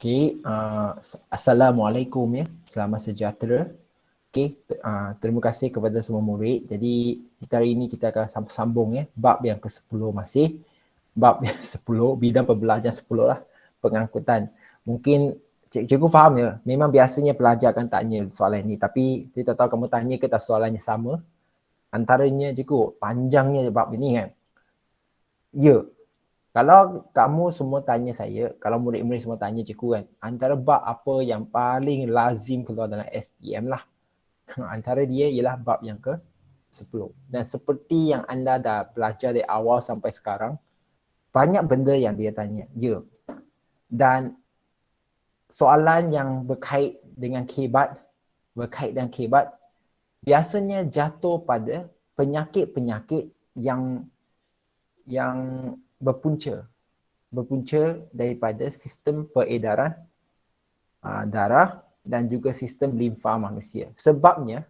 Okey, Assalamualaikum ya. Selamat sejahtera. Okey, terima kasih kepada semua murid. Jadi hari ini kita akan sambung ya bab yang ke-10 masih. Bab yang 10, bidang pembelajaran 10 lah, pengangkutan. Mungkin cikgu faham ya, memang biasanya pelajar akan tanya soalan ni, tapi saya tak tahu kamu tanya ke tak soalannya sama. Antaranya cikgu, panjangnya bab ini kan. Ya, kalau kamu semua tanya saya, kalau murid-murid semua tanya cikgu kan, antara bab apa yang paling lazim keluar dalam SPM lah. Antara dia ialah bab yang ke-10. Dan seperti yang anda dah belajar dari awal sampai sekarang, banyak benda yang dia tanya. Ya. Dan soalan yang berkait dengan kebat, biasanya jatuh pada penyakit-penyakit yang berpunca daripada sistem peredaran darah dan juga sistem limfa manusia. Sebabnya,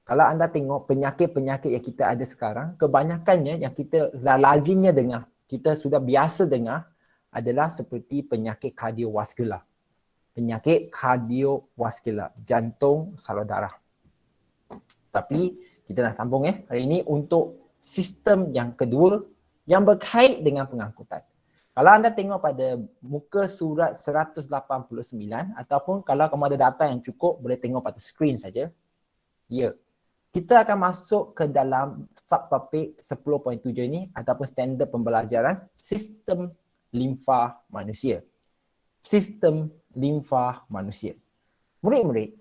kalau anda tengok penyakit-penyakit yang kita ada sekarang, kebanyakannya yang kita lazimnya dengar, kita sudah biasa dengar adalah seperti penyakit kardiovaskular. Penyakit kardiovaskular, jantung, salur darah. Tapi kita nak sambung hari ini untuk sistem yang kedua yang berkait dengan pengangkutan. Kalau anda tengok pada muka surat 189 ataupun kalau kamu ada data yang cukup boleh tengok pada skrin saja. Ya. Kita akan masuk ke dalam subtopik 10.7 ini ataupun standard pembelajaran sistem limfa manusia. Sistem limfa manusia. Murid-murid,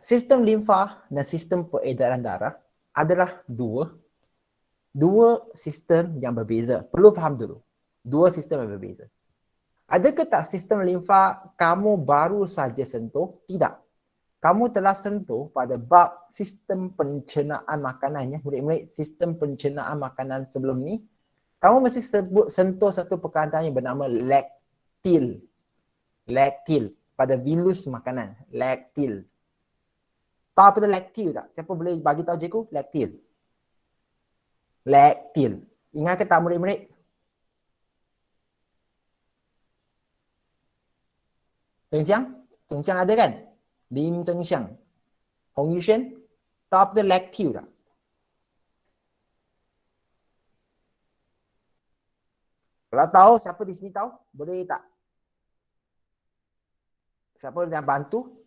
sistem limfa dan sistem peredaran darah adalah dua sistem yang berbeza. Perlu faham dulu. Dua sistem yang berbeza. Adakah tak sistem limfa kamu baru saja sentuh? Tidak. Kamu telah sentuh pada bab sistem pencernaan makanannya. Murid-murid, sistem pencernaan makanan sebelum ni, kamu mesti sentuh satu perkataan yang bernama laktil. Laktil. Pada vilus makanan. Laktil. Tahu apa itu laktil tak? Siapa boleh bagi tahu cikgu? Laktil. Laktil. Ingat ke tak murid-murid? Zheng Xiang ada kan? Lim Zheng Xiang. Hong Yuxuan. Tahu apa itu laktil tak? Kalau tahu, siapa di sini tahu? Boleh tak? Siapa nak bantu?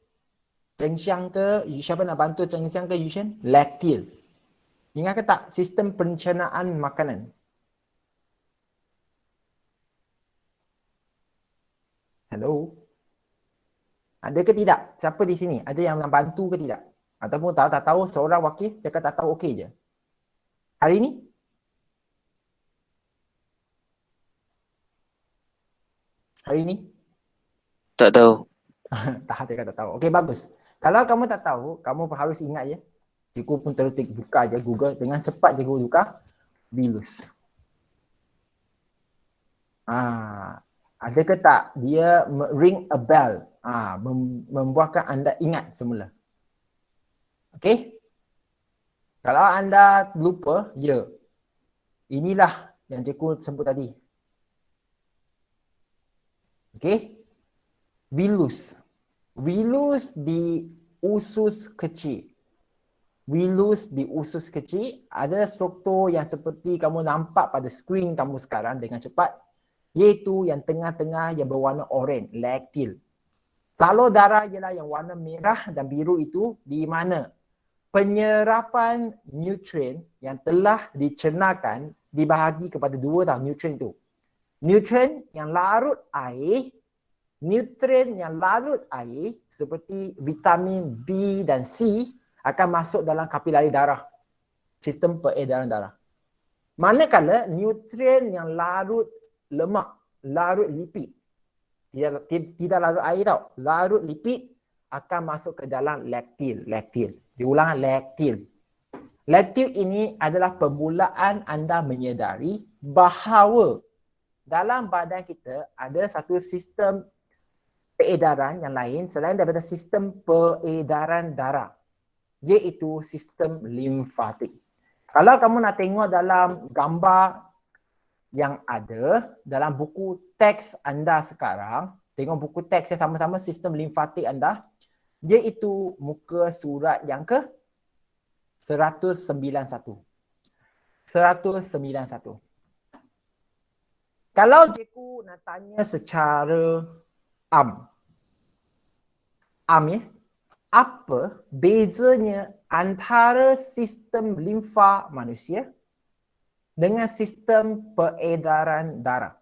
Zheng Xiang ke? Siapa nak bantu Zheng Xiang ke Yuxuan? Laktil. Ingat ke tak? Sistem pencernaan makanan. Hello? Ada ke tidak? Siapa di sini? Ada yang nak bantu ke tidak? Ataupun tak tahu, seorang wakil cakap tak tahu, okey je. Hari ini? Hari ini? Tak tahu. tak tahu. Okey, bagus. Kalau kamu tak tahu, kamu harus ingat je. Cikgu pun terus buka je Google. Dengan cepat cikgu buka vilus. Ada ke tak dia ring a bell? Membuatkan anda ingat semula. Okey? Kalau anda lupa, ya. Inilah yang cikgu sebut tadi. Okey? Vilus. Vilus di usus kecil. Vilus di usus kecil ada struktur yang seperti kamu nampak pada skrin kamu sekarang dengan cepat, iaitu yang tengah-tengah yang berwarna oranye, laktil. Salur darah ialah yang warna merah dan biru itu di mana penyerapan nutrien yang telah dicernakan dibahagi kepada dua nutrien itu. Nutrien yang larut air, nutrien yang larut air seperti vitamin B dan C akan masuk dalam kapilari darah, sistem peredaran darah. Manakala nutrien yang larut lemak, larut lipid, tidak larut air tau, larut lipid akan masuk ke dalam laktil. Diulang, laktil. Laktil ini adalah permulaan anda menyedari bahawa dalam badan kita ada satu sistem peredaran yang lain selain daripada sistem peredaran darah, iaitu sistem limfatik. Kalau kamu nak tengok dalam gambar yang ada dalam buku teks anda sekarang, tengok buku teks saya sama-sama sistem limfatik anda, iaitu muka surat yang ke 191. 191. Kalau cikgu nak tanya secara am ya, apa bezanya antara sistem limfa manusia dengan sistem peredaran darah?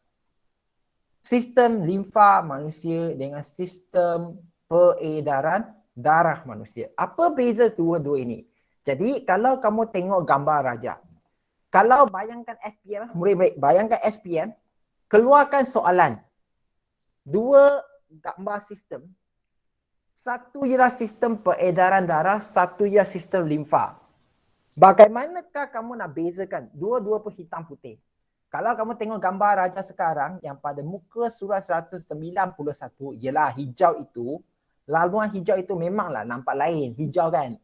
Sistem limfa manusia dengan sistem peredaran darah manusia. Apa beza dua-dua ini? Jadi kalau kamu tengok gambar raja, kalau bayangkan SPM, murid-murid bayangkan SPM, keluarkan soalan. Dua gambar sistem. Satu ialah sistem peredaran darah, satu ialah sistem limfa. Bagaimanakah kamu nak bezakan? Dua-dua pun hitam putih. Kalau kamu tengok gambar raja sekarang yang pada muka surat 191 ialah hijau itu, laluan hijau itu memanglah nampak lain, hijau kan.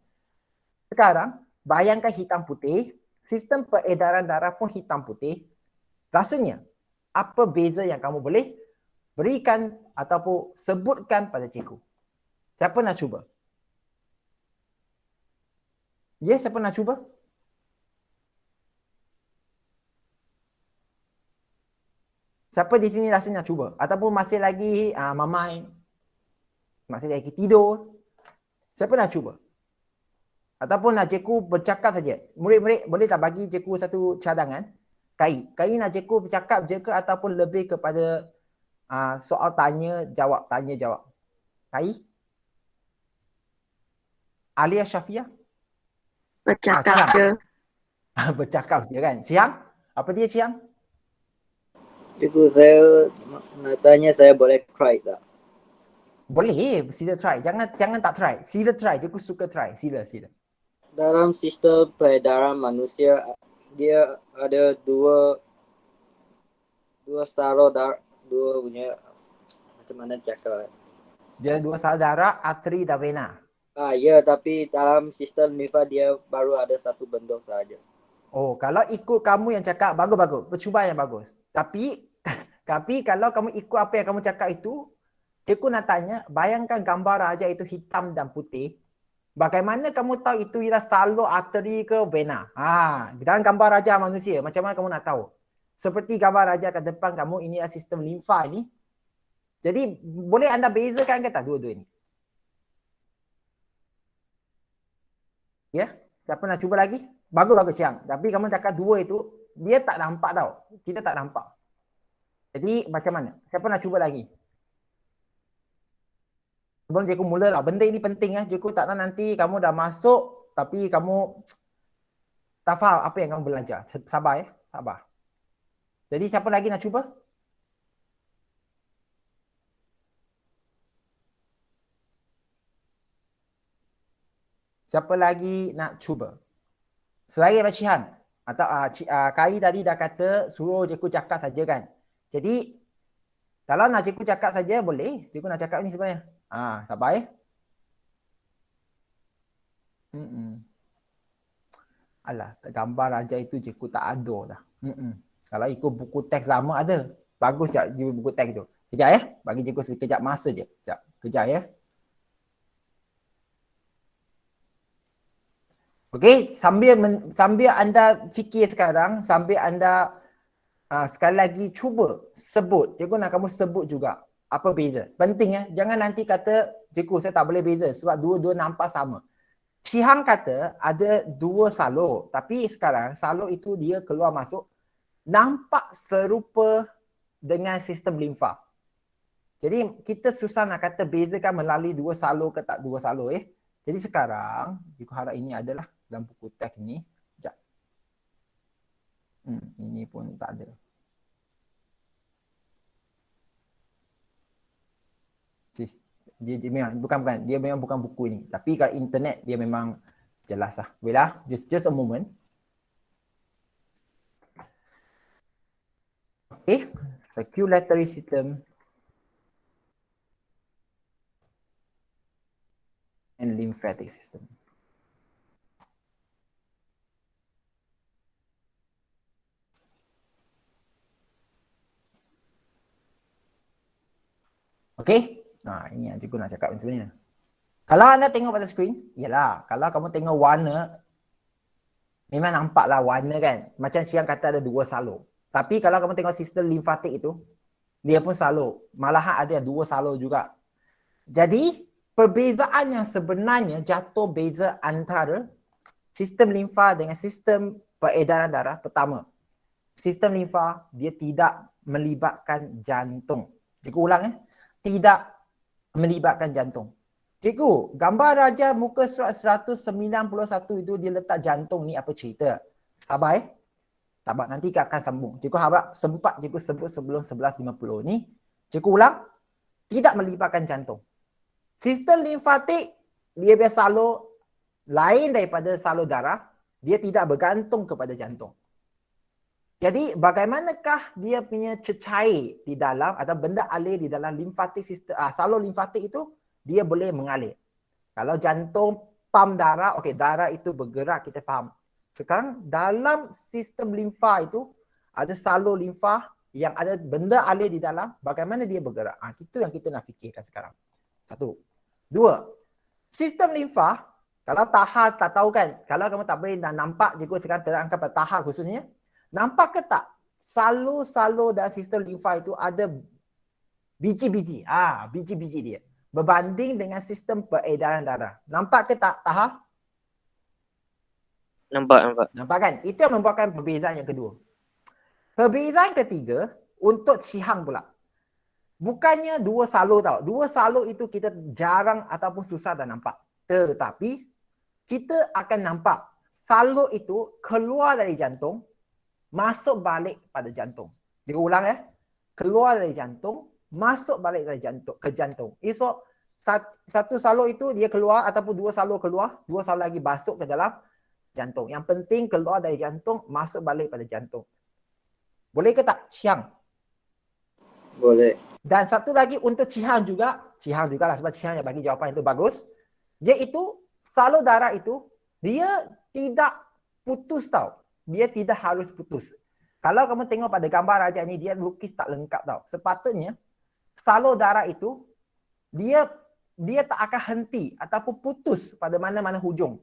Sekarang bayangkan hitam putih, sistem peredaran darah pun hitam putih. Rasanya apa beza yang kamu boleh berikan ataupun sebutkan pada cikgu? Siapa nak cuba? Ya, siapa nak cuba? Siapa di sini rasanya nak cuba? Ataupun masih lagi mamai? Masih lagi tidur? Siapa nak cuba? Ataupun nak cikgu bercakap saja? Murid-murid boleh tak bagi cikgu satu cadangan? Kai nak cikgu bercakap je ke ataupun lebih kepada soal tanya jawab? Kai? Alia Syafia? Bercakap je. Bercakap je kan? Ciang? Apa dia Ciang? Cikgu, saya nak tanya, saya boleh try tak? Boleh, sila try. Jangan tak try. Sila try. Cikgu suka try. Sila. Dalam sistem peredaran manusia, dia ada dua saluran darah, dua punya, macam mana cakap? Dia dua saluran darah, arteri dan vena. Ya, tapi dalam sistem limfa dia baru ada satu bentuk saja. Oh, kalau ikut kamu yang cakap, bagus. Percubaan yang bagus. Tapi kalau kamu ikut apa yang kamu cakap itu, cikgu nak tanya, bayangkan gambar raja itu hitam dan putih. Bagaimana kamu tahu itu ialah salur arteri ke vena? Dalam gambar raja manusia, macam mana kamu nak tahu? Seperti gambar raja kat depan kamu, ini adalah sistem limfa ini. Jadi, boleh anda bezakan ke tak dua-dua ini? Ya? Siapa nak cuba lagi? Bagus Ciang. Tapi kamu cakap dua itu, dia tak nampak tau. Kita tak nampak. Jadi macam mana? Siapa nak cuba lagi? Sebelum cikgu mula lah. Benda ini penting ya. Cikgu tak nak nanti kamu dah masuk, tapi kamu tak faham apa yang kamu belajar. Sabar ya. Sabar. Jadi siapa lagi nak cuba? Siapa lagi nak cuba? Selagi Pak Cihan. Atau Kai tadi dah kata suruh cikgu cakap saja kan. Jadi kalau nak cikgu cakap saja boleh. Cikgu nak cakap ni sebenarnya. Sabar ya. Alah, gambar raja itu cikgu tak ada dah. Kalau ikut buku teks lama ada. Bagus tak buku teks tu. Kejap ya. Bagi cikgu sekejap masa je. Kejap ya. Okey, sambil anda fikir sekarang, sambil anda sekali lagi cuba sebut. Cikgu nak kamu sebut juga apa beza. Penting ya. Jangan nanti kata cikgu saya tak boleh beza sebab dua-dua nampak sama. Cihang kata ada dua salur, tapi sekarang salur itu dia keluar masuk nampak serupa dengan sistem limfa. Jadi kita susah nak kata bezakan melalui dua salur ke tak dua salur ya. Jadi sekarang, cikgu harap ini adalah dalam buku teks ni. Sekejap. Ini pun tak ada. Dia memang dia memang bukan buku ni. Tapi kat internet dia memang jelas lah. Wait lah. Just a moment. Okay. Circulatory system and lymphatic system. Okey? Nah, ini yang cikgu nak cakap sebenarnya. Kalau anda tengok pada skrin, yalah, kalau kamu tengok warna, memang nampaklah warna kan. Macam Siang kata ada 2 salur. Tapi kalau kamu tengok sistem limfatik itu, dia pun salur. Malahan ada 2 salur juga. Jadi, perbezaan yang sebenarnya jatuh beza antara sistem limfa dengan sistem peredaran darah. Pertama, sistem limfa dia tidak melibatkan jantung. Cikgu ulang tidak melibatkan jantung. Cikgu, gambar raja muka surat 191 itu dia letak jantung ni apa cerita? Sabar Sabar, nanti akan sambung. Cikgu harap sempat cikgu sebut sebelum 11.50 ni. Cikgu ulang, tidak melibatkan jantung. Sistem limfatik, dia biasa salur lain daripada salur darah, dia tidak bergantung kepada jantung. Jadi bagaimanakah dia punya cecair di dalam atau benda alir di dalam limfatik sistem salur limfatik itu dia boleh mengalir. Kalau jantung pam darah, okey, darah itu bergerak, kita faham. Sekarang dalam sistem limfa itu ada salur limfa yang ada benda alir di dalam, bagaimana dia bergerak? Itu yang kita nak fikirkan sekarang. 1. 2. Sistem limfa, kalau taha tak tahu kan, kalau kamu tak boleh nampak, cikgu sekarang terangkan pada taha khususnya, nampak ke tak salur-salur dalam sistem limfa itu ada biji-biji. Biji-biji dia. Berbanding dengan sistem peredaran darah. Nampak ke tak taha? Nampak. Nampak kan? Itu yang membuatkan perbezaan yang kedua. Perbezaan ketiga, untuk cihang pula. Bukannya 2 salur tau. 2 salur itu kita jarang ataupun susah dah nampak. Tetapi, kita akan nampak salur itu keluar dari jantung, masuk balik pada jantung. Dia ulang keluar dari jantung, masuk balik dari jantung ke jantung. Esok satu salur itu dia keluar ataupun 2 salur keluar, 2 salur lagi masuk ke dalam jantung. Yang penting keluar dari jantung, masuk balik pada jantung. Boleh ke tak Ciang? Boleh. Dan satu lagi untuk Cihang juga lah sebab Cihang yang bagi jawapan itu bagus. Iaitu salur darah itu dia tidak putus tau. Dia tidak harus putus. Kalau kamu tengok pada gambar raja ni dia lukis tak lengkap tau. Sepatutnya salur darah itu dia tak akan henti ataupun putus pada mana-mana hujung.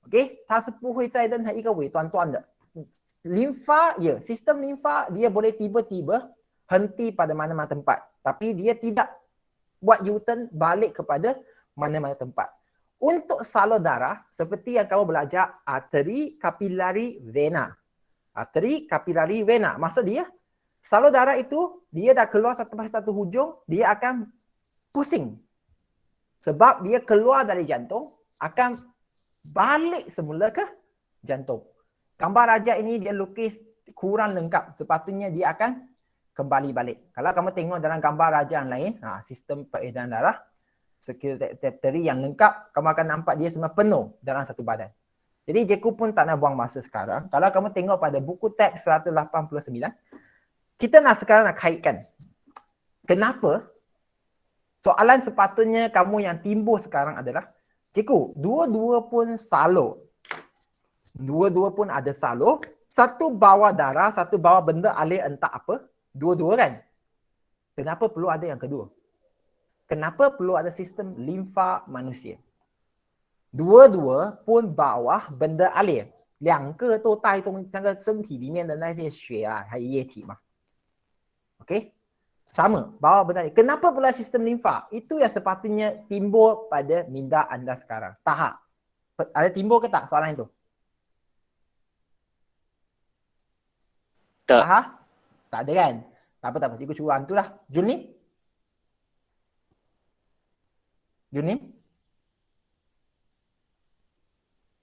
Okey, 它是不会在任何一个尾端断的。Limfa, sistem limfa dia boleh tiba-tiba henti pada mana-mana tempat. Tapi dia tidak buat U-turn balik kepada mana-mana tempat. Untuk salur darah, seperti yang kamu belajar, arteri kapilari vena. Arteri kapilari vena. Maksud dia, salur darah itu, dia dah keluar satu hujung, dia akan pusing. Sebab dia keluar dari jantung, akan balik semula ke jantung. Gambar raja ini dia lukis kurang lengkap. Sepatutnya dia akan kembali balik. Kalau kamu tengok dalam gambar raja yang lain, sistem peredaran darah, sekretari yang lengkap, kamu akan nampak dia semua penuh dalam satu badan. Jadi cikgu pun tak nak buang masa sekarang. Kalau kamu tengok pada buku teks 189, kita sekarang nak kaitkan. Kenapa? Soalan sepatutnya kamu yang timbul sekarang adalah, cikgu, dua-dua pun salur. Dua-dua pun ada salur. Satu bawa darah, satu bawa benda alir entah apa. Dua-dua kan? Kenapa perlu ada yang kedua? Kenapa perlu ada sistem limfa manusia? Dua-dua pun bawa benda alir。两个都带动那个身体里面的那些血还有液体嘛。OK？ Sama, bawa benda alir. Kenapa pula sistem limfa? Itu yang sepatutnya timbul pada minda anda sekarang. Tahap. Ada timbul ke tak soalan itu? Tak. Tak ada kan? Tak apa. Cikgu cuba hantulah. Junim?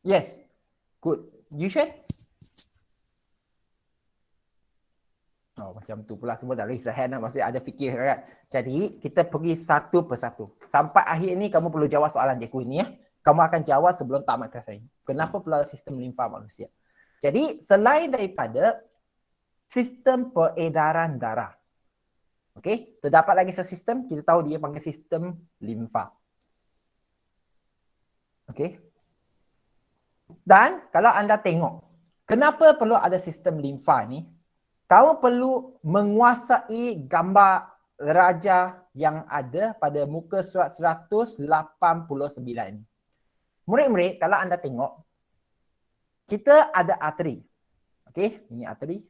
Yes. Good. You share? Macam tu pula semua dah raise the hand. Maksudnya ada fikir kan? Jadi kita pergi satu persatu. Sampai akhir ni kamu perlu jawab soalan cikgu ini . Kamu akan jawab sebelum tamat kelas ini. Kenapa pula sistem limfa manusia? Jadi selain daripada sistem peredaran darah. Okey, terdapat lagi satu sistem, kita tahu dia panggil sistem limfa. Okey. Dan kalau anda tengok, kenapa perlu ada sistem limfa ni? Kamu perlu menguasai gambar raja yang ada pada muka surat 189 ni. Murid-murid, kalau anda tengok, kita ada arteri. Okey, ini arteri.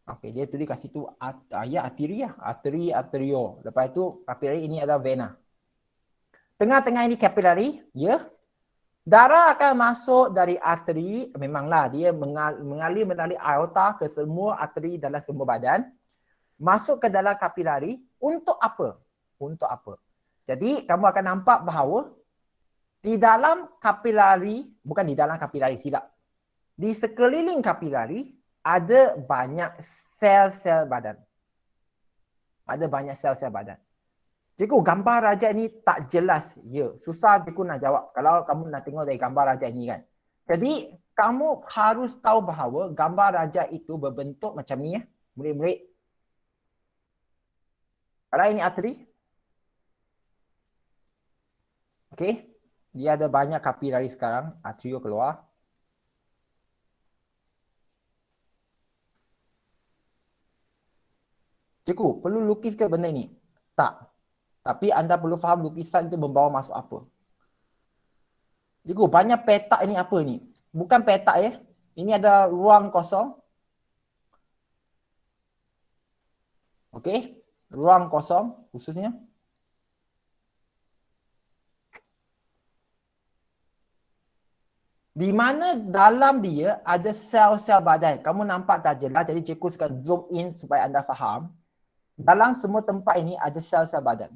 Okey, dia tulis kat situ arteria, arterio. Lepas tu kapilari ini adalah vena. Tengah-tengah ini kapilari, ya. Darah akan masuk dari arteri, memanglah dia mengalir melalui aorta ke semua arteri dalam semua badan. Masuk ke dalam kapilari untuk apa? Untuk apa? Jadi kamu akan nampak bahawa di dalam kapilari, bukan di dalam kapilari, silap. Di sekeliling kapilari ada banyak sel-sel badan. Ada banyak sel-sel badan. Cikgu, gambar raja ini tak jelas. Ya, susah cikgu nak jawab kalau kamu nak tengok dari gambar raja ini kan. Jadi, kamu harus tahu bahawa gambar raja itu berbentuk macam ni ya. Murid-murid. Kalau ini arteri. Okey. Dia ada banyak kapilari sekarang. Arterio keluar. Cikgu, perlu lukis ke benda ini? Tak. Tapi anda perlu faham lukisan itu membawa masuk apa. Cikgu, banyak petak ini apa ni? Bukan petak ya. Ini ada ruang kosong. Okey. Ruang kosong khususnya. Di mana dalam dia ada sel-sel badan. Kamu nampak tak jelas, jadi cikgu sekarang zoom in supaya anda faham. Dalam semua tempat ini ada sel-sel badan.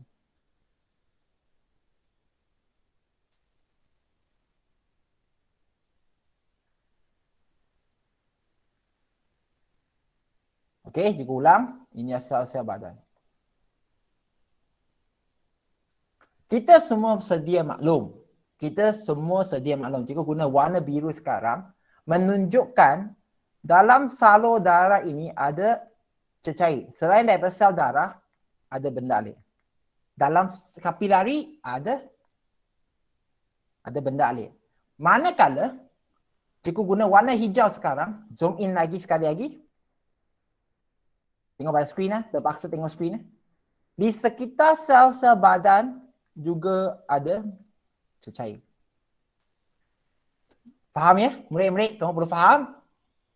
Okey, cikgu ulang. Ini sel-sel badan. Kita semua sedia maklum. Cikgu guna warna biru sekarang menunjukkan dalam salur darah ini ada cecair. Selain daripada sel darah, ada benda alir. Dalam kapilari ada benda alir. Manakala cikgu guna warna hijau sekarang, zoom in lagi sekali lagi. Tengok pada skrin terpaksa tengok skrin. Di sekitar sel-sel badan juga ada cecair. Faham ya? Murid-murid, kamu perlu faham.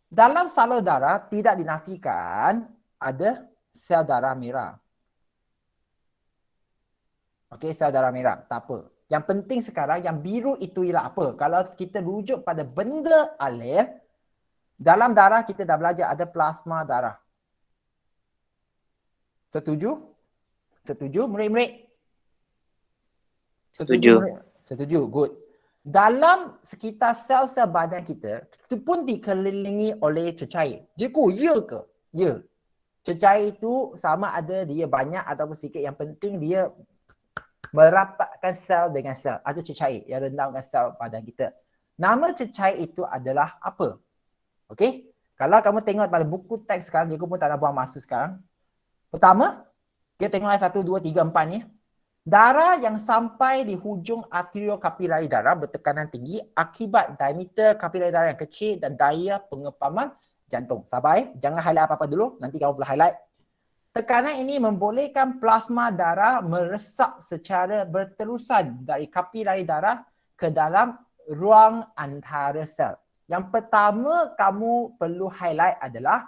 Dalam salur darah tidak dinafikan ada sel darah merah. Okey, sel darah merah. Tak apa. Yang penting sekarang, yang biru itu ialah apa? Kalau kita rujuk pada benda alir, dalam darah kita dah belajar ada plasma darah. Setuju? Setuju murid-murid? Setuju. Setuju, good. Dalam sekitar sel-sel badan kita, itu pun dikelilingi oleh cecair. Cikgu, ya ke? Ya. Cecair itu sama ada dia banyak ataupun sikit. Yang penting dia merapatkan sel dengan sel. Ada cecair yang rendamkan sel badan kita. Nama cecair itu adalah apa? Okey? Kalau kamu tengok pada buku teks sekarang, cikgu pun tak nak buang masa sekarang. Pertama, kita tengok ayat 1, 2, 3, 4 ni. Darah yang sampai di hujung arteriokapilari darah bertekanan tinggi akibat diameter kapilari darah yang kecil dan daya pengepaman jantung. Sabar jangan highlight apa-apa dulu, nanti kamu boleh highlight. Tekanan ini membolehkan plasma darah meresap secara berterusan dari kapilari darah ke dalam ruang antara sel. Yang pertama kamu perlu highlight adalah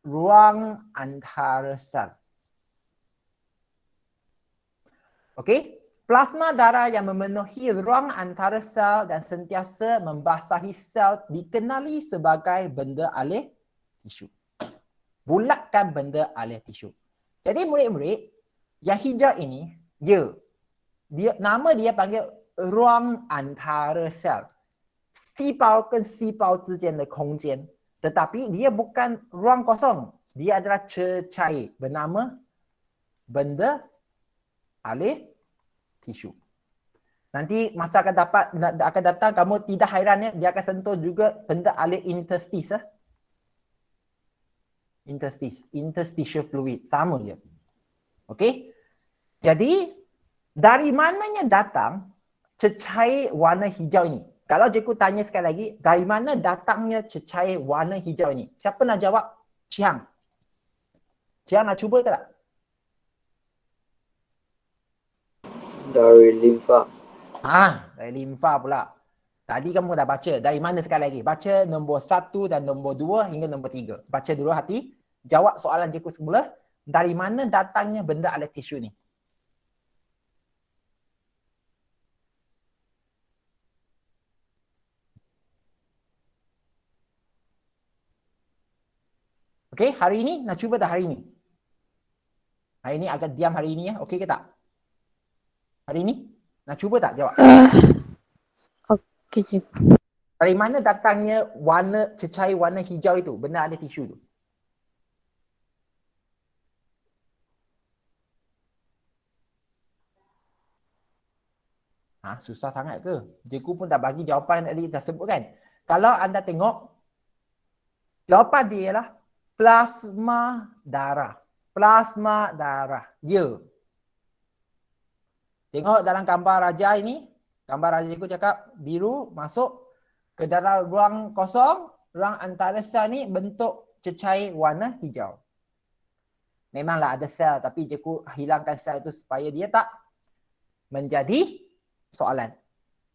ruang antara sel. Okey, plasma darah yang memenuhi ruang antara sel dan sentiasa membasahi sel dikenali sebagai benda alir tisu. Bulatkan benda alir tisu. Jadi murid-murid, yang hijau ini, nama dia panggil ruang antara sel. 细胞跟细胞之间的空间. Tetapi dia bukan ruang kosong. Dia adalah cecair bernama benda alir tisu. Nanti masa akan datang kamu tidak hairan ya, dia akan sentuh juga benda alir interstice. Interstitial fluid, sama je. Okey? Jadi dari mananya datang cecair warna hijau ini? Kalau cikgu tanya sekali lagi, dari mana datangnya cecair warna hijau ini? Siapa nak jawab? Ciang. Siang nak cuba tak? Dari limfa. Dari limfa pula. Tadi kamu dah baca. Dari mana sekali lagi? Baca nombor 1 dan nombor 2 hingga nombor 3. Baca dulu hati. Jawab soalan cikgu semula. Dari mana datangnya benda alat tisu ni? Okey, hari ini nak cuba tak hari ini? Hari ini agak diam hari ini ya. Okey ke tak? Hari ini nak cuba tak jawab? Okey cikgu. Dari mana datangnya cecair warna hijau itu? Benda ada tisu tu. Susah sangat ke? Cikgu pun dah bagi jawapan tadi dah sebut kan? Kalau anda tengok, jawapan dia ialah plasma darah. Plasma darah. Ya. Tengok dalam gambar raja ini. Gambar raja cikgu cakap biru masuk ke dalam ruang kosong. Ruang antarasa ni bentuk cecair warna hijau. Memanglah ada sel tapi cikgu hilangkan sel itu supaya dia tak menjadi soalan.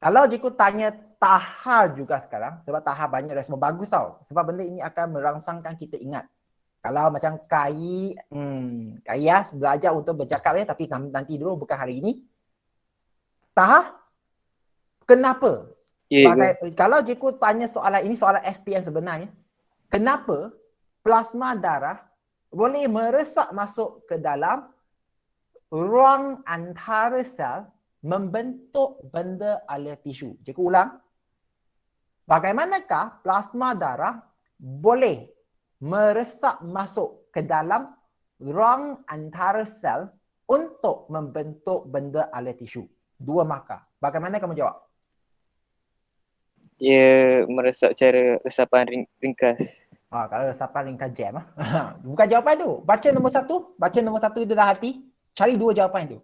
Kalau cikgu tanya tahar juga sekarang, sebab tahar banyak respon bagus tau. Sebab benda ini akan merangsangkan kita ingat. Kalau macam Kai ya belajar untuk bercakap ya, tapi nanti dulu bukan hari ini. Tahar, kenapa? Kalau cikgu tanya soalan ini, soalan SPM sebenarnya. Kenapa plasma darah boleh meresap masuk ke dalam ruang antara sel membentuk benda alat tisu? Cikgu ulang. Bagaimanakah plasma darah boleh meresap masuk ke dalam ruang antara sel untuk membentuk benda alat tisu? 2 markah. Bagaimana kamu jawab? Dia meresap cara resapan ringkas. Kalau resapan ringkas jam. Bukan jawapan tu. Baca nombor 1. Baca nombor 1 itu dalam hati. Cari 2 jawapan itu.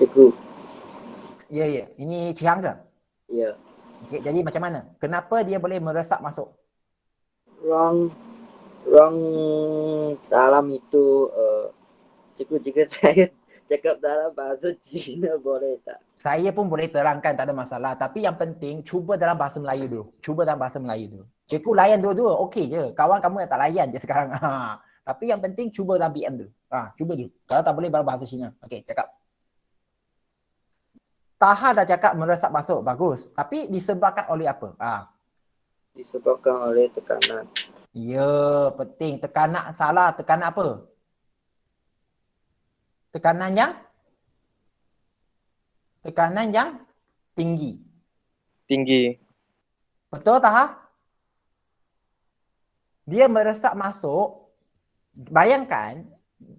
Cikgu. Ya. Ini Cihang ke? Ya. Okay, jadi macam mana? Kenapa dia boleh meresap masuk? Ruang dalam itu cikgu jika saya cakap dalam bahasa Cina boleh tak? Saya pun boleh terangkan, tak ada masalah. Tapi yang penting cuba dalam bahasa Melayu dulu. Cuba dalam bahasa Melayu dulu. Cikgu layan dua-dua, okey je. Kawan kamu yang tak layan je sekarang. Tapi yang penting cuba dalam BM dulu. Cuba dulu. Kalau tak boleh baru bahasa Cina. Okey, cakap. Tahar dah cakap meresap masuk. Bagus. Tapi disebabkan oleh apa? Disebabkan oleh tekanan. Ya, penting. Tekanan salah. Tekanan apa? Tekanan yang tinggi. Tinggi. Betul tak? Dia meresap masuk. Bayangkan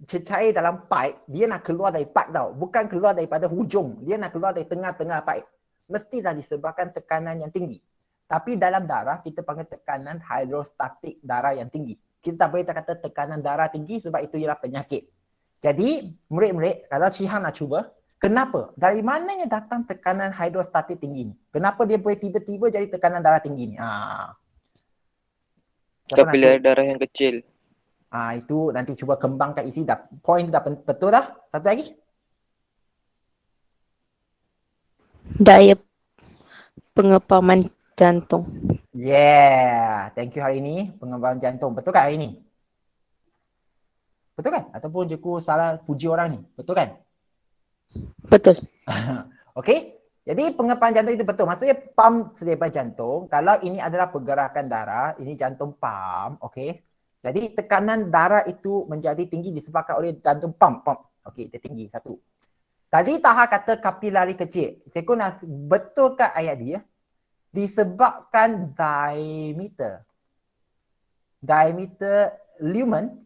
cecair dalam pipe, dia nak keluar dari pipe tau. Bukan keluar daripada hujung. Dia nak keluar dari tengah-tengah pipe. Mestilah disebabkan tekanan yang tinggi. Tapi dalam darah, kita panggil tekanan hidrostatik darah yang tinggi. Kita tak boleh kata tekanan darah tinggi sebab itu ialah penyakit. Jadi, murid-murid, kalau Cihan nak cuba, kenapa? Dari mananya datang tekanan hidrostatik tinggi ni? Kenapa dia boleh tiba-tiba jadi tekanan darah tinggi ni? Kapiler darah yang kecil. Itu nanti cuba kembangkan isi. Point tu dah betul dah. Satu lagi. Daya pengepaman jantung. Yeah. Thank you hari ini. Pengembangan jantung. Betul kan hari ini? Betul kan? Ataupun cikgu salah puji orang ni? Betul kan? Betul. Okey. Jadi pengepaman jantung itu betul. Maksudnya pam sedepa jantung. Kalau ini adalah pergerakan darah, ini jantung pam. Okey. Jadi tekanan darah itu menjadi tinggi disebabkan oleh jantung pam. Okey, dia tinggi. Satu. Tadi Taha kata kapilari kecil. Cikgu nak betulkan ayat dia. Disebabkan diameter lumen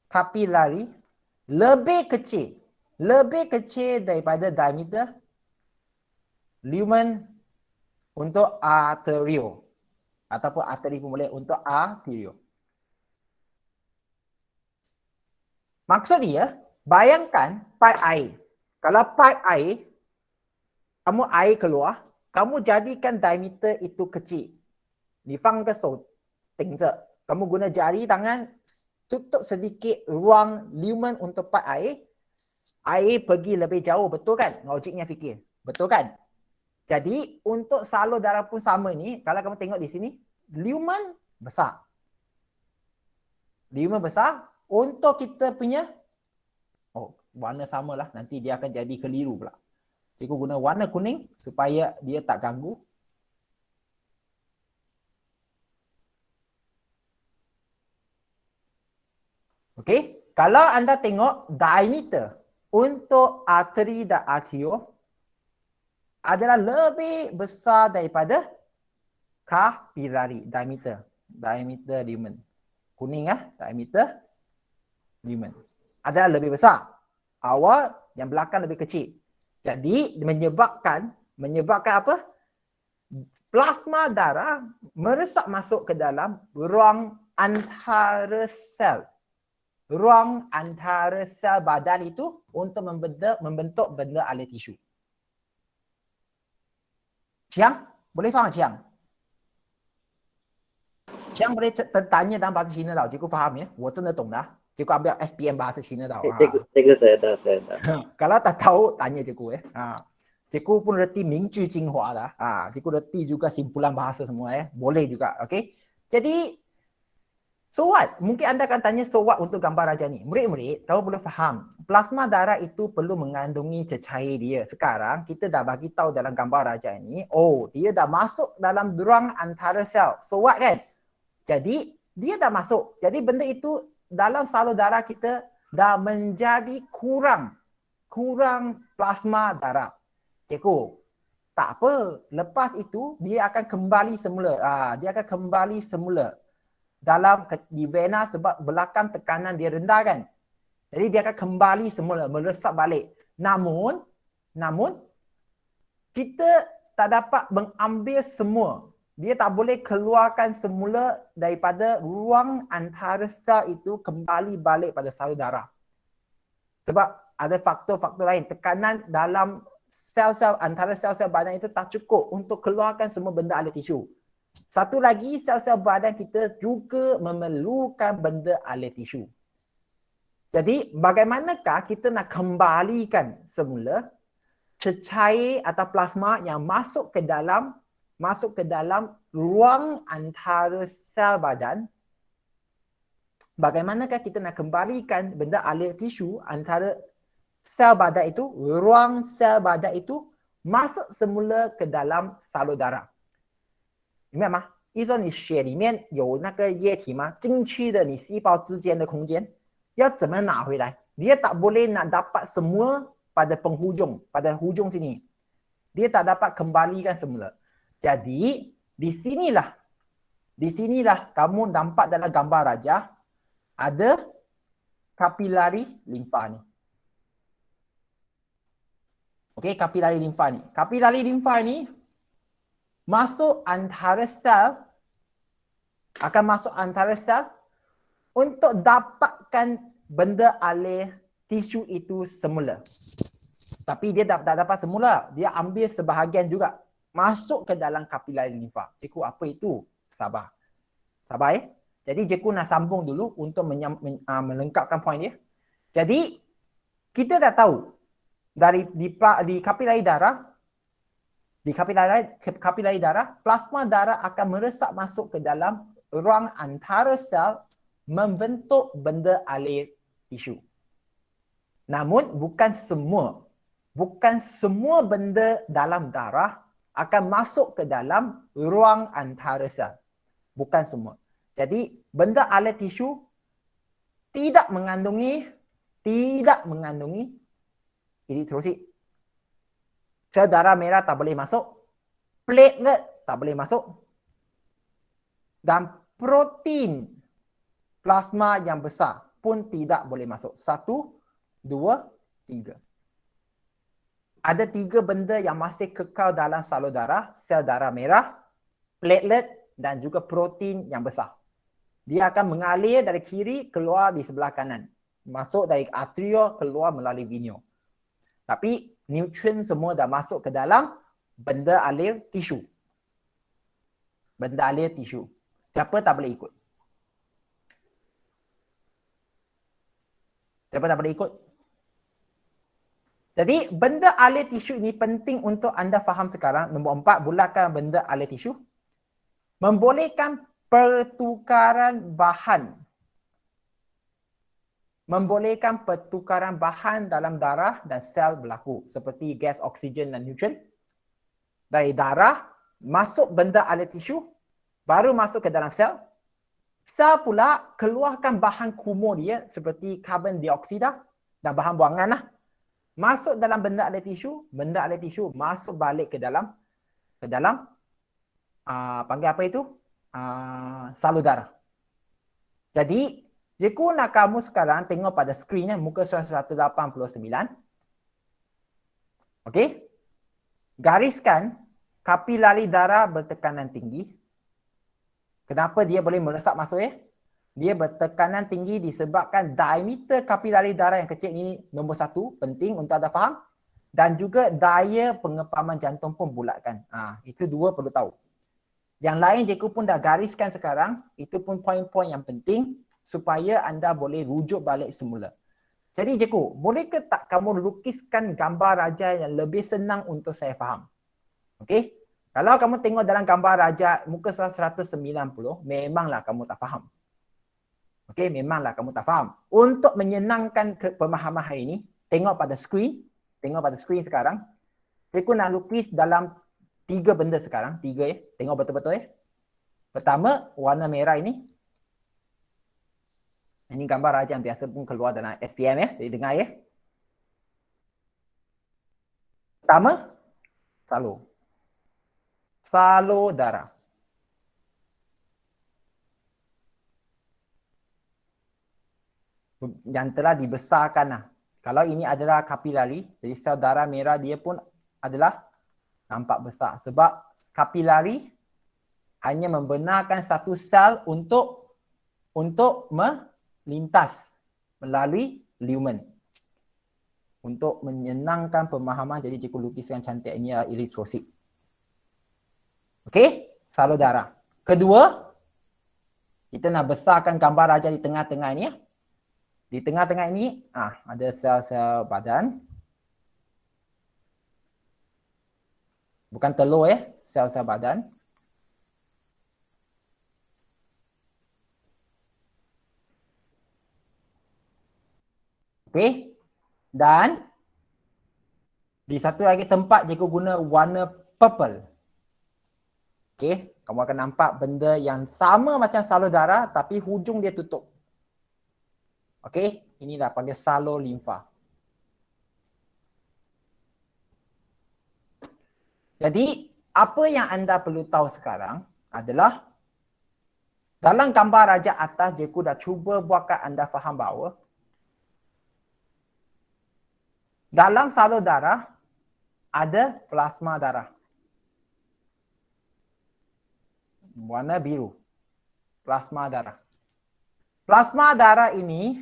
kapilari lebih kecil daripada diameter lumen untuk arterio ataupun arteri pun boleh untuk arterio. Maksud dia, bayangkan pipe air. Kalau pipe air, kamu air keluar, kamu jadikan diameter itu kecil. 你放个手顶着 kamu guna jari tangan tutup sedikit ruang lumen untuk part air pergi lebih jauh, betul kan? Logiknya fikir, betul kan? Jadi untuk salur darah pun sama ni, kalau kamu tengok di sini, lumen besar. Lumen besar untuk kita punya warna samalah, nanti dia akan jadi keliru pula. Cikgu guna warna kuning supaya dia tak ganggu. Okey, kalau anda tengok diameter untuk arteri dan arterio adalah lebih besar daripada kapilari, diameter lumen. Kuning diameter lumen. Adalah lebih besar. Awal yang belakang lebih kecil. Jadi menyebabkan apa? Plasma darah meresap masuk ke dalam ruang antara sel. Ruang antara sel badan itu untuk membentuk benda alih tisu. Chiang, boleh faham Chiang? Chiang boleh tanya dalam bahasa Cina tau, cikgu faham ya. 我真的懂的啊. Cikgu ambil SPM bahasa Cina tau. 这个saya tahu, saya tahu. Kalau tak tahu, tanya cikgu ya. Cikgu pun reti 名句精华的. Cikgu reti juga simpulan bahasa semua ya. Boleh juga, okey. Jadi, so what? Mungkin anda akan tanya so what untuk gambar raja ni. Murid-murid, kamu boleh faham. Plasma darah itu perlu mengandungi cecair dia. Sekarang kita dah bagi tahu dalam gambar raja ini, dia dah masuk dalam ruang antara sel. So what kan? Jadi, dia dah masuk. Jadi benda itu dalam salur darah kita dah menjadi kurang plasma darah. Cikgu, tak apa. Lepas itu, dia akan kembali semula. Dia akan kembali semula. Di vena sebab belakang tekanan dia rendah kan. Jadi dia akan kembali semula, meresap balik. Namun kita tak dapat mengambil semua. Dia tak boleh keluarkan semula daripada ruang antara sel itu kembali balik pada salur darah. Sebab ada faktor-faktor lain. Tekanan dalam sel-sel antara sel-sel badan itu tak cukup untuk keluarkan semua benda alih tisu. Satu lagi, sel-sel badan kita juga memerlukan benda alih tisu. Jadi, bagaimanakah kita nak kembalikan semula cecair atau plasma yang masuk ke dalam ruang antara sel badan? Bagaimanakah kita nak kembalikan benda alih tisu antara sel badan itu, ruang sel badan itu masuk semula ke dalam salur darah? 明白吗？意思说你血里面有那个液体吗？进去的你细胞之间的空间要怎么拿回来？ Dia tak boleh nak dapat semua pada penghujung, pada hujung sini. Dia tak dapat kembalikan semula. Jadi di sinilah kamu nampak dalam gambar raja ada kapilari limfa ni. Okey, kapilari limfa ni. Kapilari limfa ni masuk antara sel, akan masuk antara sel untuk dapatkan benda alih tisu itu semula. Tapi dia tak dapat semula, dia ambil sebahagian juga masuk ke dalam kapilari limfa. Cikgu, apa itu? Sabar ya. Jadi cikgu nak sambung dulu untuk melengkapkan poin dia. Jadi kita dah tahu di kapilari darah, plasma darah akan meresap masuk ke dalam ruang antara sel membentuk benda alih tisu. Namun bukan semua benda dalam darah akan masuk ke dalam ruang antara sel. Bukan semua. Jadi benda alih tisu tidak mengandungi eritrosit. Sel darah merah tak boleh masuk, platelet tak boleh masuk, dan protein plasma yang besar pun tidak boleh masuk. 1, 2, 3. Ada 3 benda yang masih kekal dalam salur darah, sel darah merah, platelet dan juga protein yang besar. Dia akan mengalir dari kiri keluar di sebelah kanan. Masuk dari arterio keluar melalui venio. Tapi nutrien semua dah masuk ke dalam benda alih tisu. Benda alir tisu. Siapa tak boleh ikut? Siapa tak boleh ikut? Jadi benda alir tisu ini penting untuk anda faham sekarang. Nombor 4, bulatkan benda alir tisu. Membolehkan pertukaran bahan. Membolehkan pertukaran bahan dalam darah dan sel berlaku. Seperti gas, oksigen dan neutron. Dari darah, masuk benda alir tisu, baru masuk ke dalam sel. Sel pula keluarkan bahan kumuh dia seperti karbon dioksida dan bahan buangan lah. Masuk dalam benda alir tisu masuk balik ke dalam panggil apa itu? Salur darah. Jadi, jika nak kamu sekarang tengok pada skrin muka surat 189. Okey? Gariskan kapilari darah bertekanan tinggi. Kenapa dia boleh meresap masuk Dia bertekanan tinggi disebabkan diameter kapilari darah yang kecil ini nombor 1, penting untuk anda faham. Dan juga daya pengepaman jantung pun bulatkan. Itu dua perlu tahu. Yang lain jika pun dah gariskan sekarang, itu pun poin-poin yang penting supaya anda boleh rujuk balik semula. Jadi Jeku, boleh ke tak kamu lukiskan gambar raja yang lebih senang untuk saya faham? Okey? Kalau kamu tengok dalam gambar raja muka surat 190, memanglah kamu tak faham. Okey, memanglah kamu tak faham. Untuk menyenangkan pemahaman hari ini, tengok pada skrin sekarang. Cikgu nak lukis dalam 3 benda sekarang, 3 Tengok betul-betul Pertama, warna merah ini. Ini gambar raja yang biasa pun keluar dalam SPM jadi dengar Pertama, salur darah. Yang telah dibesarkan lah. Kalau ini adalah kapilari, jadi sel darah merah dia pun adalah nampak besar. Sebab kapilari hanya membenarkan satu sel untuk melintas melalui lumen. Untuk menyenangkan pemahaman, jadi cikgu lukiskan cantik ini adalah eritrosit. Okey, salur darah. Kedua, kita nak besarkan gambar raja di tengah-tengah ini Di tengah-tengah ini ada sel-sel badan. Bukan telur sel-sel badan. Okey. Dan di satu lagi tempat cikgu guna warna purple. Okey, kamu akan nampak benda yang sama macam salur darah tapi hujung dia tutup. Okey, inilah panggil salur limfa. Jadi, apa yang anda perlu tahu sekarang adalah dalam gambar raja atas, cikgu dah cuba buatkan anda faham bahawa dalam salur darah ada plasma darah. Warna biru. Plasma darah. Plasma darah ini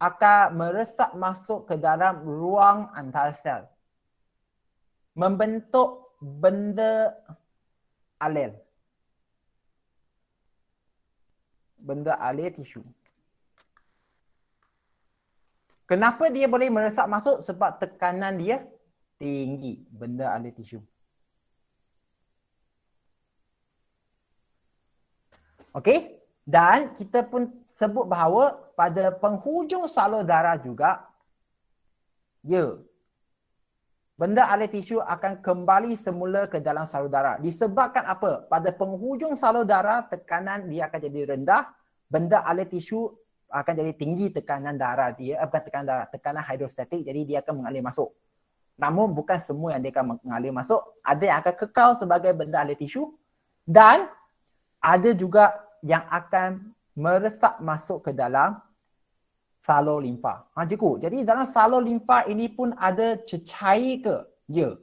akan meresap masuk ke dalam ruang antar sel. Membentuk benda alir. Benda alir tisu. Kenapa dia boleh meresap masuk? Sebab tekanan dia tinggi. Benda alir tisu. Okey? Dan kita pun sebut bahawa pada penghujung salur darah juga, benda alir tisu akan kembali semula ke dalam salur darah. Disebabkan apa? Pada penghujung salur darah, tekanan dia akan jadi rendah. Benda alir tisu akan jadi tinggi tekanan darah dia. Bukan tekanan darah, tekanan hidrostatik. Jadi dia akan mengalir masuk. Namun bukan semua yang dia akan mengalir masuk. Ada yang akan kekal sebagai benda alir tisu. Dan ada juga yang akan meresap masuk ke dalam salur limfa. Cikgu, jadi dalam salur limfa ini pun ada cecair ke? Ya.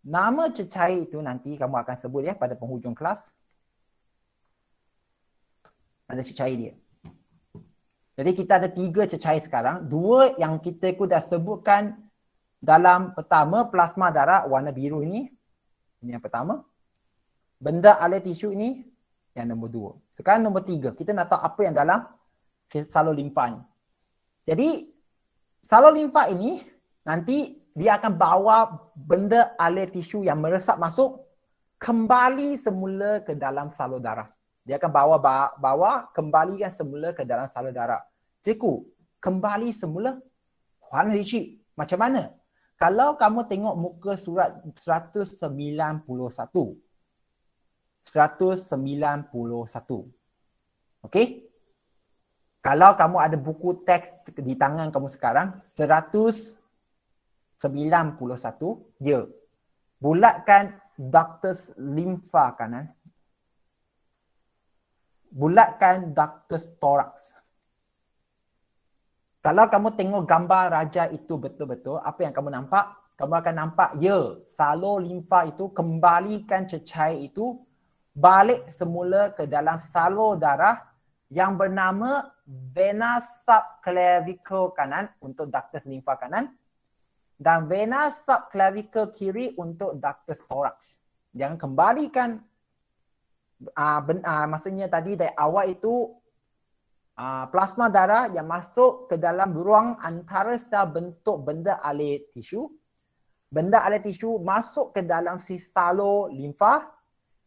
Nama cecair itu nanti kamu akan sebut pada penghujung kelas. Ada cecair dia. Jadi kita ada 3 cecair sekarang. 2 yang kita dah sebutkan dalam pertama, plasma darah warna biru ini. Ini yang pertama. benda alih tisu ini yang nombor 2. Sekarang nombor 3. Kita nak tahu apa yang dalam salur limfa ni. Jadi salur limfa ini nanti dia akan bawa benda alih tisu yang meresap masuk kembali semula ke dalam salur darah. Dia akan bawa kembalikan semula ke dalam salur darah. Cikgu, kembali semula? Macam mana? Kalau kamu tengok muka surat 191. 191. Okey? Kalau kamu ada buku teks di tangan kamu sekarang, 191, ya. Bulatkan ductus limfa kanan. Bulatkan ductus thorax. Kalau kamu tengok gambar raja itu betul-betul, apa yang kamu nampak? Kamu akan nampak, ya, salur limfa itu kembalikan cecair itu balik semula ke dalam salur darah yang bernama vena subclavicle kanan untuk ductus limfa kanan dan vena subclavicle kiri untuk ductus thorax. Jangan kembalikan, maksudnya tadi dari awal itu plasma darah yang masuk ke dalam ruang antara sel bentuk benda alih tisu. Benda alih tisu masuk ke dalam si salur limfa.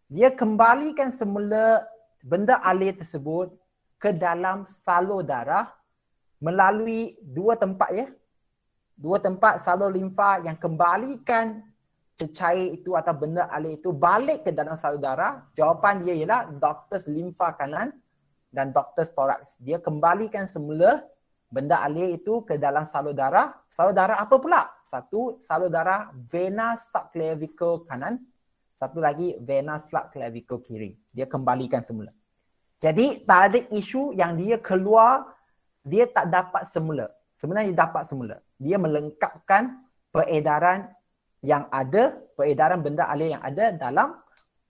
Dia kembalikan semula benda alih tersebut ke dalam salur darah melalui 2 tempat ya. 2 tempat salur limfa yang kembalikan cecair itu atau benda alih itu balik ke dalam salur darah. Jawapan dia ialah ductus limfa kanan dan ductus thorax. Dia kembalikan semula benda alih itu ke dalam salur darah. Salur darah apa pula? Satu, salur darah vena subclavicle kanan. Satu lagi vena subclavicle kiri. Dia kembalikan semula. Jadi tak ada isu yang dia keluar, dia tak dapat semula. Sebenarnya dia dapat semula. Dia melengkapkan peredaran yang ada, peredaran benda alih yang ada dalam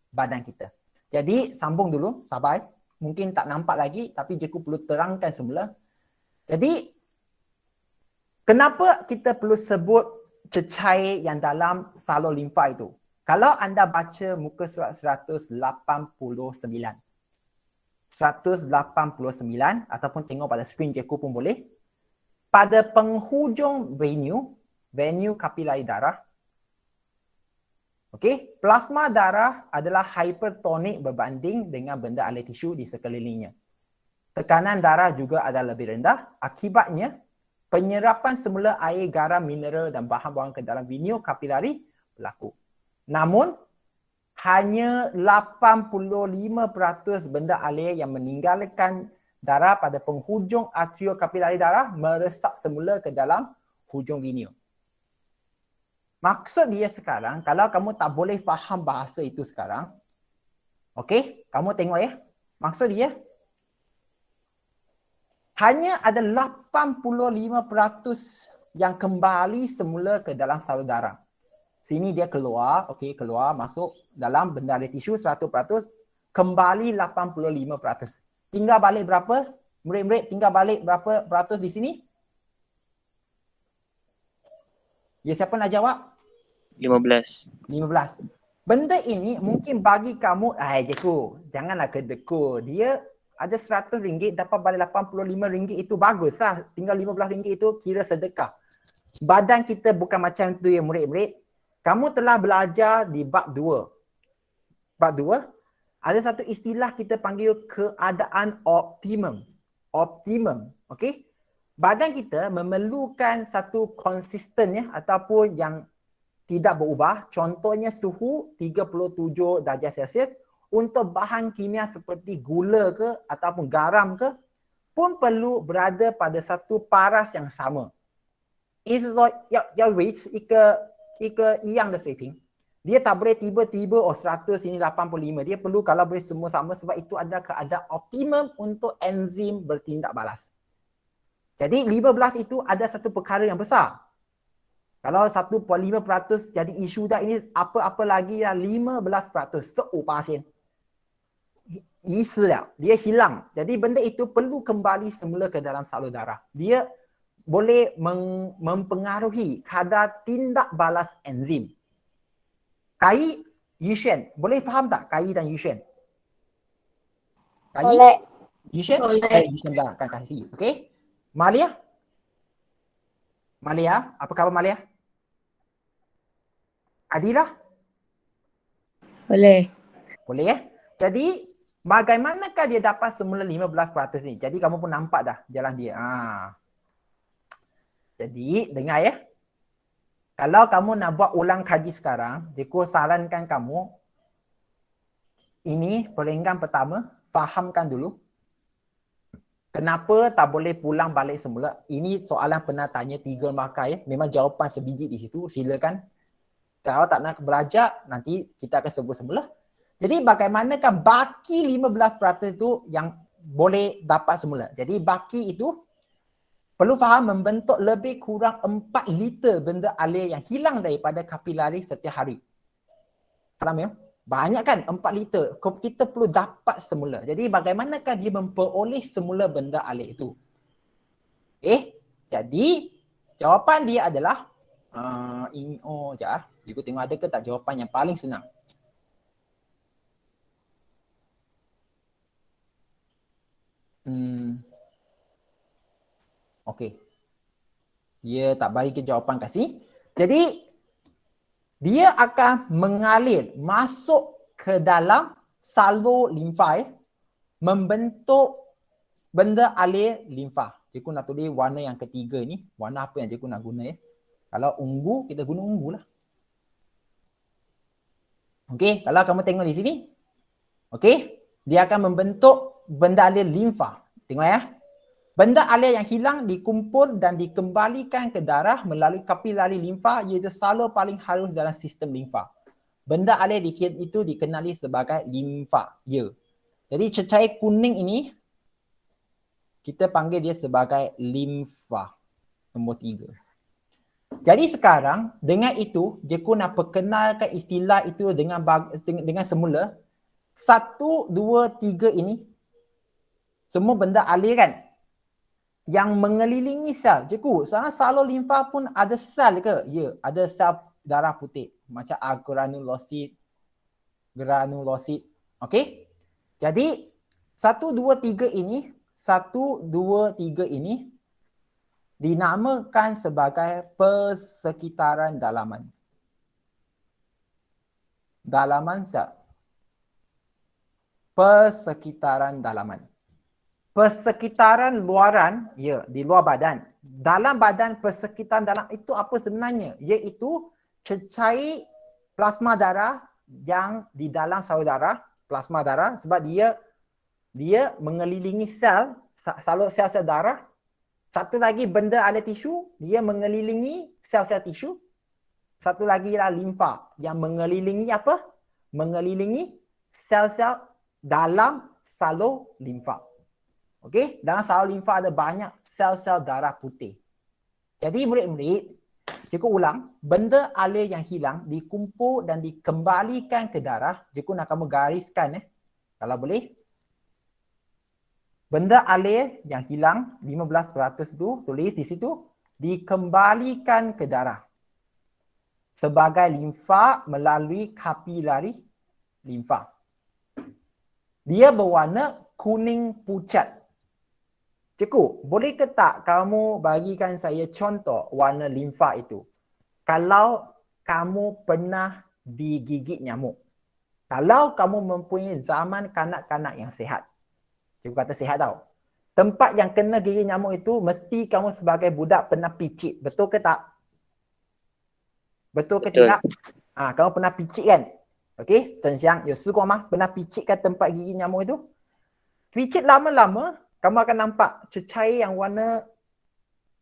badan kita. Jadi sambung dulu, sabar. Mungkin tak nampak lagi tapi cikgu perlu terangkan semula. Jadi kenapa kita perlu sebut cecair yang dalam salur limfa itu? Kalau anda baca muka surat 189. 189 ataupun tengok pada skrin cikgu pun boleh. Pada penghujung venu kapilari darah, okey, plasma darah adalah hypertonik berbanding dengan benda alih tisu di sekelilingnya. Tekanan darah juga adalah lebih rendah. Akibatnya, penyerapan semula air, garam, mineral dan bahan bawang ke dalam venu kapilari berlaku. Namun, hanya 85% benda alih yang meninggalkan darah pada penghujung arterio kapilari darah meresap semula ke dalam hujung venu. Maksud dia sekarang, kalau kamu tak boleh faham bahasa itu sekarang, okey, kamu tengok ya. Maksud dia, hanya ada 85% yang kembali semula ke dalam salur darah. Sini dia keluar, okey, keluar, masuk dalam benda alih tisu 100%, kembali 85%. Tinggal balik berapa? Murid-murid, tinggal balik berapa peratus di sini? Ya, siapa nak jawab? 15. 15. Benda ini mungkin bagi kamu, cikgu, janganlah kedekut. Dia ada RM100 dapat balik RM85 itu bagus lah. Tinggal RM15 itu kira sedekah. Badan kita bukan macam tu ya murid-murid. Kamu telah belajar di bab 2. Bab 2, ada satu istilah kita panggil keadaan optimum. Optimum, okey? Badan kita memerlukan satu konsisten ya, ataupun yang tidak berubah. Contohnya suhu 37 darjah Celsius. Untuk bahan kimia seperti gula ke ataupun garam ke pun perlu berada pada satu paras yang sama. 要维持一个一样的水平. Dia tak boleh tiba-tiba 100 ini 85. Dia perlu kalau boleh semua sama sebab itu adalah keadaan optimum untuk enzim bertindak balas. Jadi 15 itu ada satu perkara yang besar. Kalau 1.5% jadi isu dah, ini apa-apa lagi dah 15%. 15%. Dia hilang. Jadi benda itu perlu kembali semula ke dalam salur darah. Dia boleh mempengaruhi kadar tindak balas enzim. Yushen, boleh faham tak Kai dan Yushen? Kai, Boleh. Yushen? Boleh. Yushen dah akan kasih. Okey. Malia? Malia, apa khabar Malia? Adila? Boleh. Boleh ya? Jadi, bagaimanakah dia dapat semula 15% ni? Jadi, kamu pun nampak dah jalan dia. Jadi, dengar ya. Kalau kamu nak buat ulang kaji sekarang, Cikgu sarankan kamu, ini peringkat pertama, fahamkan dulu. Kenapa tak boleh pulang balik semula? Ini soalan pernah tanya 3 markah ya. Memang jawapan sebiji di situ, silakan. Kalau tak nak belajar, nanti kita akan sebut semula. Jadi bagaimanakah baki 15% itu yang boleh dapat semula? Jadi baki itu perlu faham membentuk lebih kurang 4 liter benda air yang hilang daripada kapilari setiap hari. Faham ya? Banyak kan? 4 liter. Kita perlu dapat semula. Jadi bagaimanakah dia memperoleh semula benda air itu? Jadi jawapan dia adalah ini sekejap. Cikgu tengok ada ke tak jawapan yang paling senang. Okey. Dia tak bagi ke jawapan kasih. Jadi dia akan mengalir masuk ke dalam salur limfa membentuk benda alir limfa. Cikgu nak tulis warna yang ketiga ni. Warna apa yang cikgu nak guna ya? Kalau ungu, kita guna ungu lah. Okey, kalau kamu tengok di sini. Okey, dia akan membentuk benda alir limfa. Tengok ya. Benda air yang hilang dikumpul dan dikembalikan ke darah melalui kapilari limfa iaitu salur paling halus dalam sistem limfa. Benda air itu dikenali sebagai limfa. Ya. Jadi cecair kuning ini kita panggil dia sebagai limfa. Nombor 3. Jadi sekarang dengan itu Cikgu nak perkenalkan istilah itu dengan semula. 1, 2, 3 ini semua benda aliran yang mengelilingi sel. Cikgu, sekarang salur limfa pun ada sel ke? Ya, ada sel darah putih. Macam granulosit. Okey? Jadi, 1, 2, 3 ini, 1, 2, 3 ini dinamakan sebagai persekitaran dalaman. Dalaman sel. Persekitaran dalaman. Persekitaran luaran, ya, di luar badan. Dalam badan, persekitaran dalam itu apa sebenarnya? Iaitu cecair plasma darah yang di dalam salur darah, plasma darah, sebab dia mengelilingi salur sel-sel darah. Satu lagi benda ada tisu, dia mengelilingi sel-sel tisu. Satu lagi ialah limfa yang mengelilingi apa? Mengelilingi sel-sel dalam salur limfa. Okey, dalam salur limfa ada banyak sel-sel darah putih. Jadi murid-murid, cikgu ulang, benda air yang hilang dikumpul dan dikembalikan ke darah. Cikgu nak kamu gariskan kalau boleh. Benda air yang hilang 15% tu tulis di situ dikembalikan ke darah sebagai limfa melalui kapilari limfa. Dia berwarna kuning pucat. Cikgu, boleh ke tak kamu bagikan saya contoh warna limfa itu? Kalau kamu pernah digigit nyamuk. Kalau kamu mempunyai zaman kanak-kanak yang sihat. Cikgu kata sihat tau. Tempat yang kena gigit nyamuk itu mesti kamu sebagai budak pernah picit. Betul ke tak? Betul ke tidak? Kamu pernah picit kan? Okey, Chen Xiang, you试过吗? Pernah picitkan tempat gigit nyamuk itu? Picit lama-lama kamu akan nampak cecair yang warna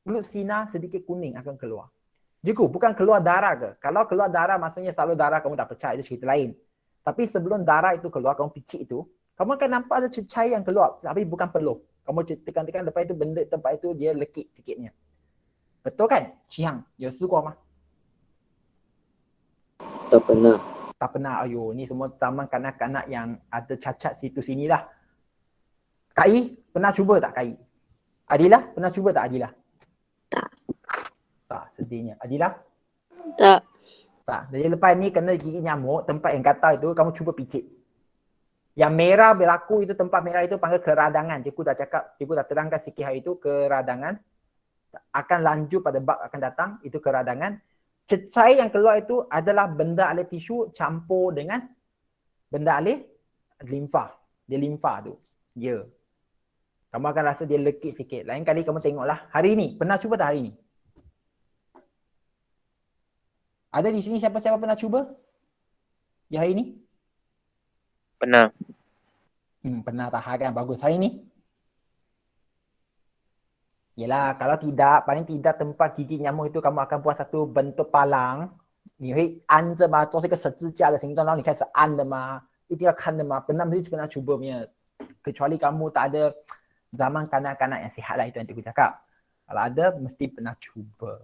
kulit sinar sedikit kuning akan keluar. Cikgu, bukan keluar darah ke? Kalau keluar darah maksudnya salur darah kamu dah pecah, itu cerita lain. Tapi sebelum darah itu keluar, kamu picit itu, kamu akan nampak ada cecair yang keluar. Tapi bukan peluh. Kamu tekan-tekan lepas itu benda tempat itu dia lekit sikitnya. Betul kan? Xiang, you 试过吗? Tak pernah. Tak pernah. Ayo, ni semua zaman kanak-kanak yang ada cacat situ sini lah. Kai, pernah cuba tak Kai? Adilah, pernah cuba tak Adilah? Tak. Tak, sedihnya. Adilah? Tak. Tak. Jadi lepas ni kena gigit nyamuk, tempat yang gatal itu kamu cuba picit. Yang merah berlaku itu, tempat merah itu panggil keradangan. Cikgu dah terangkan sikit hari itu, keradangan. Akan lanjut pada bab akan datang, itu keradangan. Cecair yang keluar itu adalah benda alih tisu campur dengan benda alih limfa. Dia limfa tu. Ya. Kamu akan rasa dia lekit sikit. Lain kali kamu tengoklah. Hari ini, pernah cuba tak hari ini? Ada di sini siapa-siapa pernah cuba? Di hari ini? Pernah. Pernah tahan kan? Bagus. Hari ini? Yelah, kalau tidak, paling tidak tempat gigit nyamuk itu kamu akan buat satu bentuk palang. 你会按着吗？做这个十字架的形状，然后你开始按的吗？一定要看的吗？mesti pernah cuba punya. Kecuali kamu tak ada zaman kanak-kanak yang sihat lah, itu yang cikgu cakap. Kalau ada, mesti pernah cuba.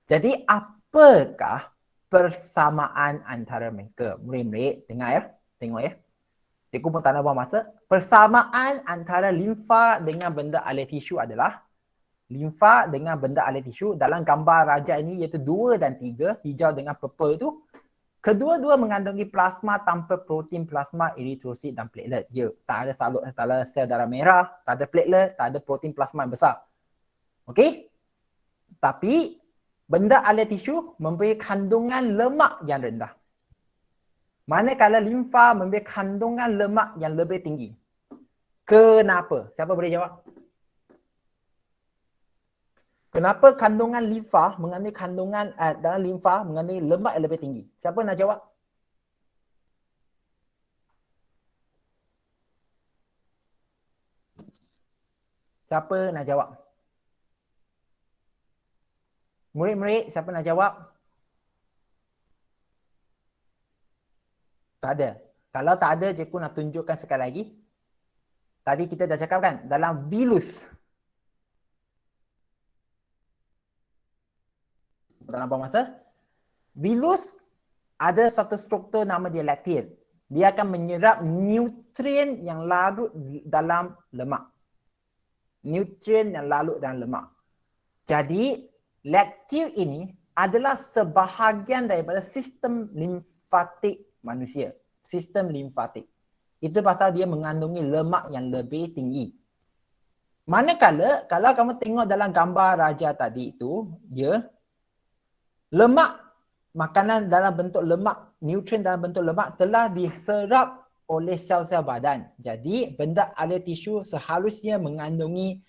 Jadi, apakah persamaan antara mereka? Murid-murid, dengar ya. Tengok ya. Cikgu pun tak nak buang masa. Persamaan antara limfa dengan benda alih tisu adalah limfa dengan benda alih tisu dalam gambar raja ini iaitu 2 dan 3, hijau dengan purple itu, kedua-dua mengandungi plasma tanpa protein plasma, eritrosit dan platelet. Ya, tak ada sel darah merah, tak ada platelet, tak ada protein plasma yang besar. Okey? Tapi benda alih tisu memberi kandungan lemak yang rendah. Manakala limfa memberi kandungan lemak yang lebih tinggi. Kenapa? Siapa boleh jawab? Kenapa kandungan limfa mengandungi kandungan dalam limfa mengandungi lemak yang lebih tinggi? Siapa nak jawab? Siapa nak jawab? Murid-murid, siapa nak jawab? Tak ada. Kalau tak ada, cikgu nak tunjukkan sekali lagi. Tadi kita dah cakap kan, dalam virus. Dalam apa masa? Virus ada satu struktur nama dia laktil. Dia akan menyerap nutrien yang larut dalam lemak. Nutrien yang larut dalam lemak. Jadi, laktil ini adalah sebahagian daripada sistem limfatik manusia. Sistem limfatik. Itu pasal dia mengandungi lemak yang lebih tinggi. Manakala, kalau kamu tengok dalam gambar raja tadi itu, dia lemak, makanan dalam bentuk lemak, nutrien dalam bentuk lemak telah diserap oleh sel-sel badan. Jadi, benda alih tisu seharusnya mengandungi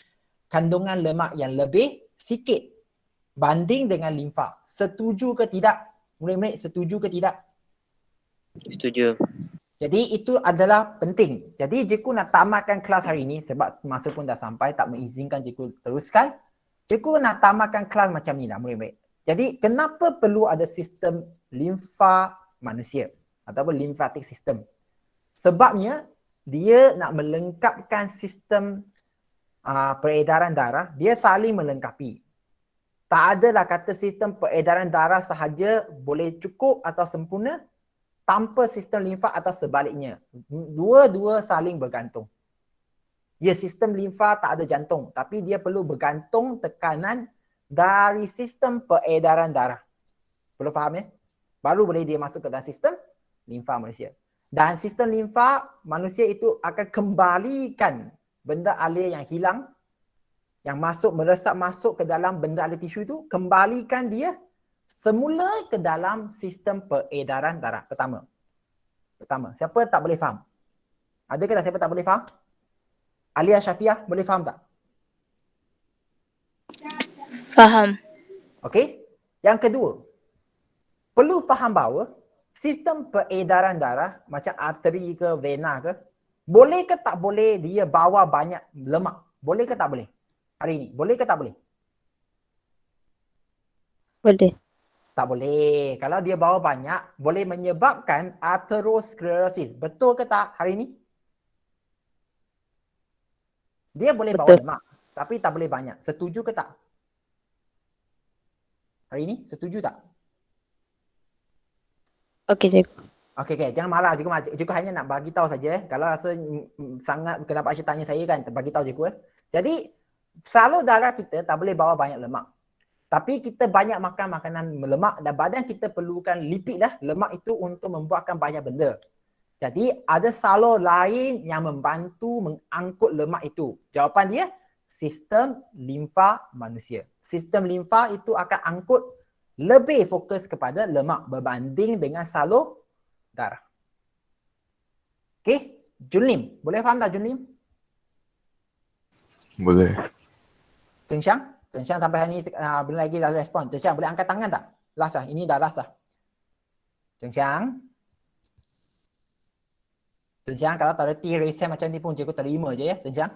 kandungan lemak yang lebih sikit banding dengan limfa. Setuju ke tidak? Murid-murid, setuju ke tidak? Setuju. Jadi, itu adalah penting. Jadi, cikgu nak tamatkan kelas hari ini sebab masa pun dah sampai, tak mengizinkan cikgu teruskan. Cikgu nak tamatkan kelas macam ni lah, murid-murid. Jadi, kenapa perlu ada sistem limfa manusia ataupun limfatik sistem? Sebabnya, dia nak melengkapkan sistem peredaran darah, dia saling melengkapi. Tak adalah kata sistem peredaran darah sahaja boleh cukup atau sempurna tanpa sistem limfa atau sebaliknya. Dua-dua saling bergantung. Ya, sistem limfa tak ada jantung, tapi dia perlu bergantung tekanan dari sistem peredaran darah. Perlu faham ya? Baru boleh dia masuk ke dalam sistem limfa manusia. Dan sistem limfa manusia itu akan kembalikan benda alih yang hilang, yang meresap masuk ke dalam benda alih tisu itu, kembalikan dia semula ke dalam sistem peredaran darah. Pertama. Siapa tak boleh faham? Adakah siapa tak boleh faham? Alia Syafiah boleh faham tak? Faham. Okey. Yang kedua, perlu faham bahawa sistem peredaran darah macam arteri ke vena ke, boleh ke tak boleh dia bawa banyak lemak? Boleh ke tak boleh? Hari ini, boleh ke tak boleh? Boleh. Tak boleh. Kalau dia bawa banyak, boleh menyebabkan aterosklerosis. Betul ke tak hari ini? Dia boleh bawa Betul. lemak, tapi tak boleh banyak. Setuju ke tak? Hari ini, setuju tak? Okey, cikgu. Okey, jangan marah. Cikgu hanya nak bagi tahu saja. Kalau rasa sangat kenapa Aisyah tanya saya kan, bagi tahu cikgu. Jadi, salur darah kita tak boleh bawa banyak lemak. Tapi kita banyak makan makanan lemak dan badan kita perlukan lipid lemak itu untuk membuatkan banyak benda. Jadi ada salur lain yang membantu mengangkut lemak itu. Jawapan dia sistem limfa manusia. Sistem limfa itu akan angkut lebih fokus kepada lemak berbanding dengan salur darah. Okey, Junlim, boleh faham tak Junlim? Boleh. Cheng Xiang sampai hari ni belum lagi dah respon. Cheng Xiang boleh angkat tangan tak? Last lah, ini dah last lah. Cheng Xiang kalau tak reti raise hand macam ni pun cikgu terima je ya Cheng Xiang.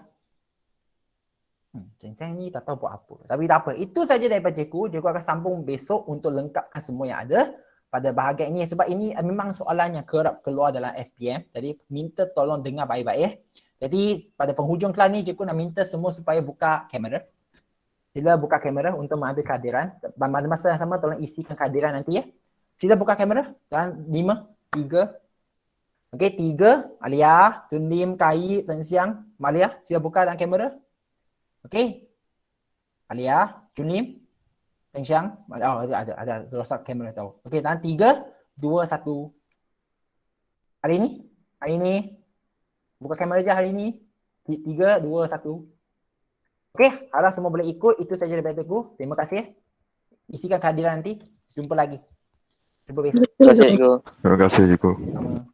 Cheng Xiang ni tak tahu buat apa. Tapi tak apa, itu saja daripada cikgu. Cikgu akan sambung besok untuk lengkapkan semua yang ada pada bahagian ini sebab ini memang soalan yang kerap keluar dalam SPM. Jadi minta tolong dengar baik-baik ya. Jadi pada penghujung kelas ni cikgu nak minta semua supaya buka kamera. Sila buka kamera untuk mengambil kehadiran. Masa yang sama tolong isikan kehadiran nanti ya. Sila buka kamera. Dan 5, 3. Okey, 3. Alia, Junlim, Kai, Cheng Xiang, Malia. Sila buka dalam kamera. Okey. Alia, Junlim, Cheng Xiang. Oh, ada rosak kamera tahu. Okey, dan 3, 2, 1. Hari ni. Buka kamera je hari ni. 3, 2, 1. Okey, harap semua boleh ikut. Itu saja daripada aku. Terima kasih. Isikan kehadiran nanti. Jumpa lagi. Jumpa besok. Terima kasih cikgu. Terima kasih cikgu. Sama.